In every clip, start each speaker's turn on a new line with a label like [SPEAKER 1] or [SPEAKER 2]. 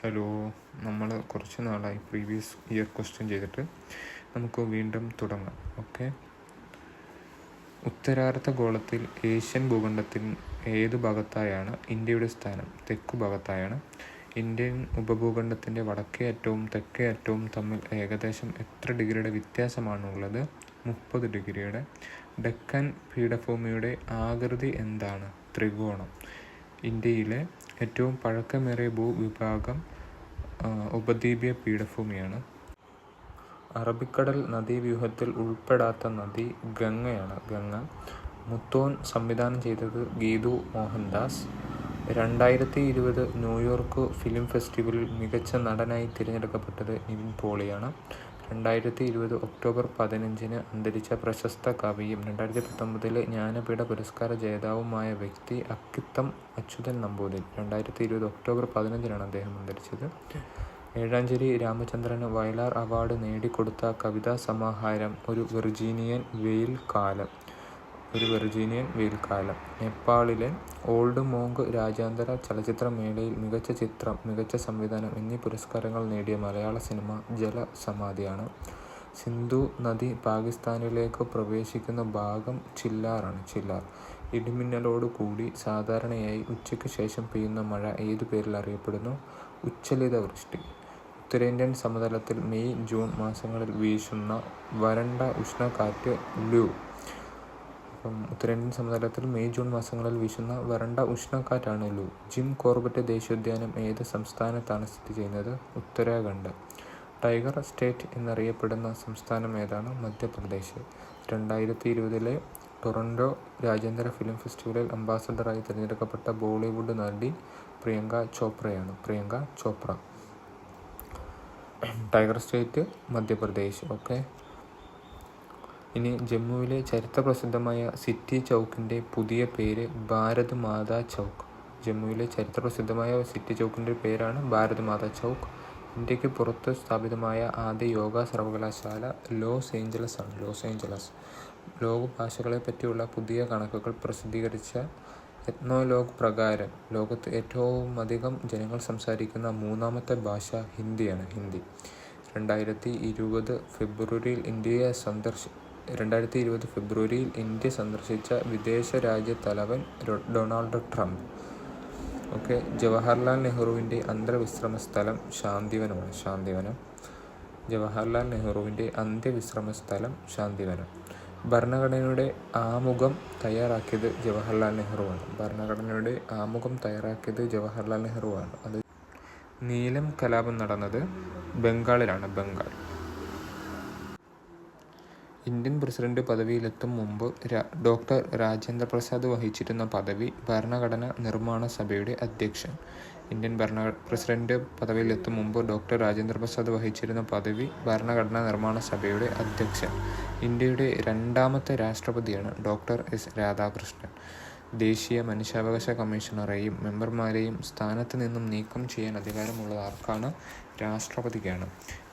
[SPEAKER 1] Hello, നമ്മൾ കുറച്ച് നാളായി പ്രീവിയസ് ഇയർ ക്വസ്റ്റ്യൻ ചെയ്തിട്ട് നമുക്ക് വീണ്ടും തുടങ്ങാം. ഓക്കെ. ഉത്തരാർദ്ധഗോളത്തിൽ ഏഷ്യൻ ഭൂഖണ്ഡത്തിൽ ഏതു ഭാഗത്തായാണ് ഇന്ത്യയുടെ സ്ഥാനം? തെക്കു ഭാഗത്തായാണ്. ഇന്ത്യൻ ഉപഭൂഖണ്ഡത്തിൻ്റെ വടക്കേ അറ്റവും തെക്കേ അറ്റവും തമ്മിൽ ഏകദേശം എത്ര ഡിഗ്രിയുടെ വ്യത്യാസമാണുള്ളത്? 30 ഡിഗ്രിയുടെ. ഡെക്കാൻ പീഠഭൂമിയുടെ ആകൃതി എന്താണ്? ത്രികോണം. ഇന്ത്യയിലെ ഏറ്റവും പഴക്കമേറിയ ഭൂവിഭാഗം ഉപദ്വീപീയ പീഠഭൂമിയാണ്. അറബിക്കടൽ നദീവ്യൂഹത്തിൽ ഉൾപ്പെടാത്ത നദി ഗംഗയാണ്. ഗംഗ. മുത്തോൻ സംവിധാനം ചെയ്തത് ഗീതു മോഹൻദാസ്. 2020 ന്യൂയോർക്ക് ഫിലിം ഫെസ്റ്റിവലിൽ മികച്ച നടനായി തിരഞ്ഞെടുക്കപ്പെട്ടത് നിവിൻ പോളിയാണ്. 2020 ഒക്ടോബർ 15 അന്തരിച്ച പ്രശസ്ത കവിയും 2019 ജ്ഞാനപീഠ പുരസ്കാര ജേതാവുമായ വ്യക്തി അക്കിത്തം അച്യുതൻ നമ്പൂതിരി. 2020 ഒക്ടോബർ 15 അദ്ദേഹം അന്തരിച്ചത്. ഏഴാഞ്ചേരി രാമചന്ദ്രന് വയലാർ അവാർഡ് നേടിക്കൊടുത്ത കവിതാ സമാഹാരം ഒരു വെർജീനിയൻ വെയിൽക്കാലം. നേപ്പാളിലെ ഓൾഡ് മോങ്ക് രാജ്യാന്തര ചലച്ചിത്രമേളയിൽ മികച്ച ചിത്രം, മികച്ച സംവിധാനം എന്നീ പുരസ്കാരങ്ങൾ നേടിയ മലയാള സിനിമ ജലസമാധിയാണ്. സിന്ധു നദി പാകിസ്ഥാനിലേക്ക് പ്രവേശിക്കുന്ന ഭാഗം ചില്ലാറാണ്. ചില്ലാർ. ഇടിമിന്നലോടുകൂടി സാധാരണയായി ഉച്ചയ്ക്ക് ശേഷം പെയ്യുന്ന മഴ ഏതു പേരിൽ അറിയപ്പെടുന്നു? ഉച്ചലിത വൃഷ്ടി. ഉത്തരേന്ത്യൻ സമതലത്തിൽ മെയ് ജൂൺ മാസങ്ങളിൽ വീശുന്ന വരണ്ട ഉഷ്ണക്കാറ്റ് ലൂ. ഉത്തരേന്ത്യൻ സമതലത്തിൽ മെയ് ജൂൺ മാസങ്ങളിൽ വീശുന്ന വരണ്ട ഉഷ്ണക്കാറ്റാണ് ലൂ. ജിം കോർബറ്റ് ദേശീയോദ്യാനം ഏത് സംസ്ഥാനത്താണ് സ്ഥിതി ചെയ്യുന്നത്? ഉത്തരാഖണ്ഡ്. ടൈഗർ സ്റ്റേറ്റ് എന്നറിയപ്പെടുന്ന സംസ്ഥാനം ഏതാണ്? മധ്യപ്രദേശ്. 2020 ടൊറന്റോ രാജ്യാന്തര ഫിലിം ഫെസ്റ്റിവലിൽ അംബാസഡറായി തിരഞ്ഞെടുക്കപ്പെട്ട ബോളിവുഡ് നടി പ്രിയങ്ക ചോപ്രയാണ്. Priyanka Chopra. Tiger state Madhya Pradesh. Okay. ഇനി ജമ്മുവിലെ ചരിത്രപ്രസിദ്ധമായ സിറ്റി ചൗക്കിൻ്റെ പുതിയ പേര് ഭാരത് മാതാ ചൗക്ക്. ജമ്മുവിലെ ചരിത്രപ്രസിദ്ധമായ സിറ്റി ചൗക്കിൻ്റെ പേരാണ് ഭാരത് മാതാ ചൗക്ക്. ഇന്ത്യക്ക് പുറത്ത് സ്ഥാപിതമായ ആദ്യ യോഗ സർവകലാശാല ലോസ് ഏഞ്ചലസ് ആണ്. Loss Angeles. ലോക ഭാഷകളെ പറ്റിയുള്ള പുതിയ കണക്കുകൾ പ്രസിദ്ധീകരിച്ച എത്നോലോഗ് പ്രകാരം ലോകത്ത് ഏറ്റവും അധികം ജനങ്ങൾ സംസാരിക്കുന്ന മൂന്നാമത്തെ ഭാഷ ഹിന്ദിയാണ്. ഹിന്ദി. 2020 ഫെബ്രുവരിയിൽ ഇന്ത്യ സന്ദർശിച്ച വിദേശ രാജ്യത്തലവൻ ഡൊണാൾഡ് ട്രംപ്. ഓക്കെ. ജവഹർലാൽ നെഹ്റുവിൻ്റെ അന്ത്യവിശ്രമ സ്ഥലം ശാന്തിവനമാണ്. ശാന്തിവനം. ജവഹർലാൽ നെഹ്റുവിൻ്റെ അന്ത്യവിശ്രമ സ്ഥലം ശാന്തിവനം. ഭരണഘടനയുടെ ആമുഖം തയ്യാറാക്കിയത് ജവഹർലാൽ നെഹ്റുവാണ്. അത് നീലം കലാപം നടന്നത് ബംഗാളിലാണ്. ബംഗാൾ. ഇന്ത്യൻ പ്രസിഡന്റ് പദവിയിലെത്തും മുമ്പ് ഡോക്ടർ രാജേന്ദ്ര പ്രസാദ് വഹിച്ചിരുന്ന പദവി ഭരണഘടനാ നിർമ്മാണ സഭയുടെ അധ്യക്ഷൻ. ഇന്ത്യൻ പ്രസിഡന്റ് പദവിയിലെത്തും മുമ്പ് ഡോക്ടർ രാജേന്ദ്ര പ്രസാദ് വഹിച്ചിരുന്ന പദവി ഭരണഘടനാ നിർമ്മാണ സഭയുടെ അധ്യക്ഷൻ. ഇന്ത്യയുടെ രണ്ടാമത്തെ രാഷ്ട്രപതിയാണ് ഡോക്ടർ എസ് രാധാകൃഷ്ണൻ. ദേശീയ മനുഷ്യാവകാശ കമ്മീഷണറെയും മെമ്പർമാരെയും സ്ഥാനത്ത് നിന്നും നീക്കം ചെയ്യാൻ അധികാരമുള്ളത് ആർക്കാണ്? രാഷ്ട്രപതിക്കാണ്.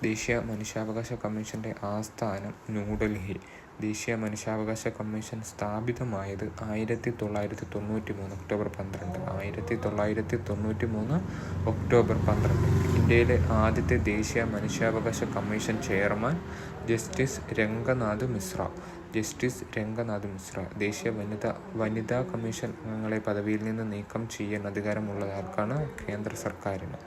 [SPEAKER 1] ദേശീയ മനുഷ്യാവകാശ കമ്മീഷന്റെ ആസ്ഥാനം ന്യൂഡൽഹി. ദേശീയ മനുഷ്യാവകാശ കമ്മീഷൻ സ്ഥാപിതമായത് 1993 ഒക്ടോബർ 12. 1993 ഒക്ടോബർ 12. ഇന്ത്യയിലെ ആദ്യത്തെ ദേശീയ മനുഷ്യാവകാശ commission chairman justice Ranganath Mishra. ദേശീയ വനിതാ കമ്മീഷൻ അംഗങ്ങളെ പദവിയിൽ നിന്ന് നീക്കം ചെയ്യാൻ അധികാരമുള്ളത് ആർക്കാണ്? കേന്ദ്ര സർക്കാരിന്.